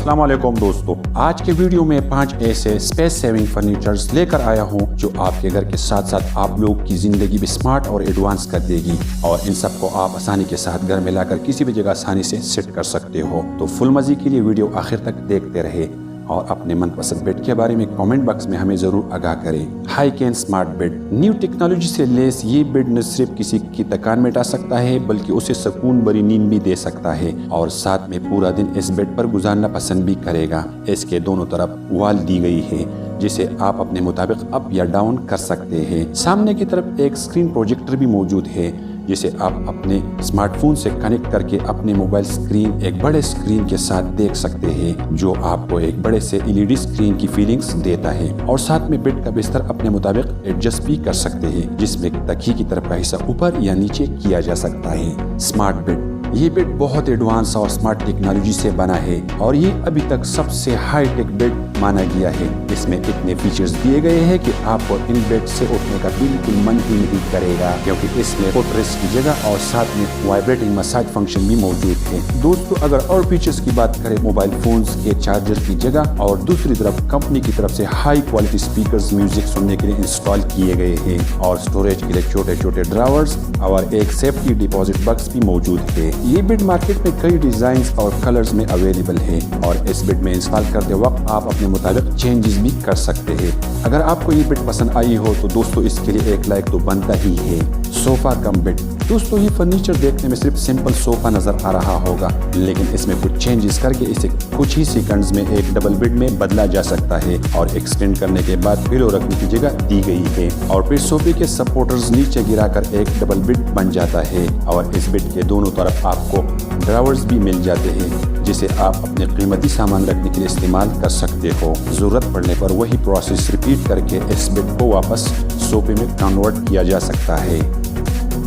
अस्सलाम वालेकुम दोस्तों, आज के वीडियो में 5 ऐसे स्पेस सेविंग फर्नीचर्स लेकर आया हूं जो आपके घर के साथ साथ आप लोग की जिंदगी भी स्मार्ट और एडवांस कर देगी और इन सब को आप आसानी के साथ घर में लाकर किसी भी जगह आसानी से सेट कर सकते हो। तो फुल मजे के लिए वीडियो आखिर तक देखते रहे और अपने मनपसंद बेड के बारे में कमेंट बॉक्स में हमें जरूर आगाह करें। हाईकेन स्मार्ट बेड, न्यू टेक्नोलॉजी से लेस ये बेड न सिर्फ किसी की थकान मिटा सकता है बल्कि उसे सुकून भरी नींद भी दे सकता है और साथ में पूरा दिन इस बेड पर गुजारना पसंद भी करेगा। इसके दोनों तरफ वॉल दी गई है जिसे आप अपने मुताबिक अप या डाउन कर सकते हैं। सामने की तरफ एक स्क्रीन प्रोजेक्टर भी मौजूद है जिसे आप अपने स्मार्टफोन से कनेक्ट करके अपने मोबाइल स्क्रीन एक बड़े स्क्रीन के साथ देख सकते हैं जो आपको एक बड़े से एलईडी स्क्रीन की फीलिंग्स देता है। और साथ में बेड का बिस्तर अपने मुताबिक एडजस्ट भी कर सकते हैं जिसमें तकिए की तरफ का हिस्सा ऊपर या नीचे किया जा सकता है। स्मार्ट बेड, ये बेड बहुत एडवांस और स्मार्ट टेक्नोलॉजी से बना है और ये अभी तक सबसे हाई टेक बेड माना गया है। इसमें इतने फीचर्स दिए गए हैं कि आपको इन बेड से उठने का बिल्कुल मन ही नहीं करेगा क्योंकि इसमें फुट रेस्ट की जगह और साथ में वाइब्रेटिंग मसाज फंक्शन भी मौजूद है। दोस्तों, अगर और फीचर्स की बात करें, मोबाइल फोन्स के चार्जर की जगह और दूसरी तरफ कंपनी की तरफ से हाई क्वालिटी स्पीकर्स म्यूजिक सुनने के लिए इंस्टॉल किए गए हैं और स्टोरेज के लिए छोटे छोटे ड्रावर्स और एक सेफ्टी डिपॉजिट बॉक्स भी मौजूद है। ये बेड मार्केट में कई डिजाइन और कलर्स में अवेलेबल है और इस बेड में इंस्टॉल करते वक्त आप अपने मुताबिक चेंजेस भी कर सकते हैं। अगर आपको ये बेड पसंद आई हो तो दोस्तों इसके लिए एक लाइक तो बनता ही है। सोफा कम बेड, दोस्तों ये फर्नीचर देखने में सिर्फ सिंपल सोफा नजर आ रहा होगा लेकिन इसमें कुछ चेंजेस करके इसे कुछ ही सेकंड्स में एक डबल बेड में बदला जा सकता है और एक्सटेंड करने के बाद पिलो रखने की जगह दी गई है और फिर सोफे के सपोर्टर्स नीचे गिराकर एक डबल बेड बन जाता है और इस बेड के दोनों तरफ आपको ड्रावर्स भी मिल जाते हैं जिसे आप अपने कीमती सामान रखने के लिए इस्तेमाल कर सकते हो। जरूरत पड़ने पर वही प्रोसेस रिपीट करके इस बेड को वापस सोफे में कन्वर्ट किया जा सकता है।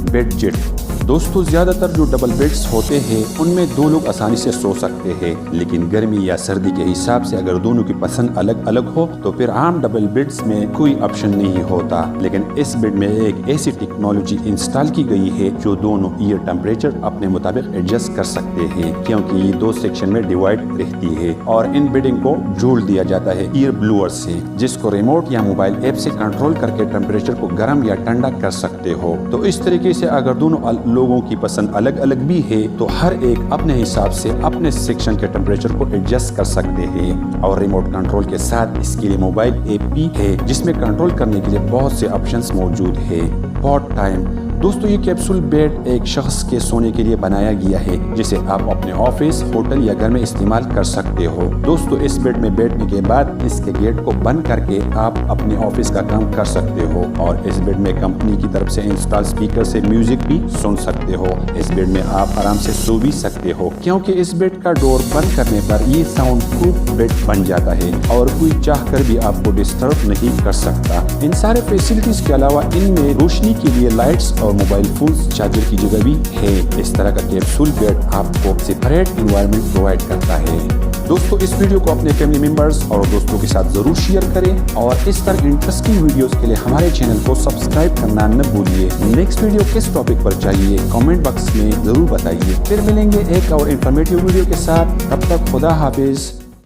बेड जेट, दोस्तों ज्यादातर जो डबल बेड्स होते हैं उनमें दो लोग आसानी से सो सकते हैं लेकिन गर्मी या सर्दी के हिसाब से अगर दोनों की पसंद अलग अलग हो तो फिर आम डबल बेड्स में कोई ऑप्शन नहीं होता। लेकिन इस बेड में एक ऐसी टेक्नोलॉजी इंस्टॉल की गई है जो दोनों ईयर टेम्परेचर अपने मुताबिक एडजस्ट कर सकते हैं क्योंकि ये दो सेक्शन में डिवाइड रहती है और इन बेडिंग को जोड़ दिया जाता है ईयर ब्लोअर से जिसको रिमोट या मोबाइल ऐप से कंट्रोल करके टेम्परेचर को गर्म या ठंडा कर सकते हो। तो इस तरीके से अगर दोनों लोगों की पसंद अलग अलग भी है तो हर एक अपने हिसाब से अपने सेक्शन के टेम्परेचर को एडजस्ट कर सकते हैं और रिमोट कंट्रोल के साथ इसके लिए मोबाइल ऐप भी है जिसमें कंट्रोल करने के लिए बहुत से ऑप्शंस मौजूद है। पॉट टाइम, दोस्तों ये कैप्सूल बेड एक शख्स के सोने के लिए बनाया गया है जिसे आप अपने ऑफिस, होटल या घर में इस्तेमाल कर सकते हो। दोस्तों इस बेड में बैठने के बाद इसके गेट को बंद करके आप अपने ऑफिस का काम कर सकते हो और इस बेड में कंपनी की तरफ से इंस्टॉल स्पीकर से म्यूजिक भी सुन सकते हो। इस बेड में आप आराम से सो भी सकते हो क्योंकि इस बेड का डोर बंद करने पर ये साउंड प्रूफ बेड बन जाता है और कोई चाह कर भी आपको डिस्टर्ब नहीं कर सकता। इन सारे फैसिलिटीज के अलावा इनमें रोशनी के लिए लाइट्स और मोबाइल फोन चार्जर की जगह भी है। इस तरह का कैप्सूल बेड आपको सेपरेट एनवायरनमेंट प्रोवाइड करता है। दोस्तों इस वीडियो को अपने फैमिली मेंबर्स और दोस्तों के साथ जरूर शेयर करें और इस तरह इंटरेस्टिंग वीडियोस के लिए हमारे चैनल को सब्सक्राइब करना न भूलिए। नेक्स्ट वीडियो किस टॉपिक पर चाहिए कमेंट बॉक्स में जरूर बताइए। फिर मिलेंगे एक और इंफॉर्मेटिव वीडियो के साथ, तब तक खुदा हाफिज।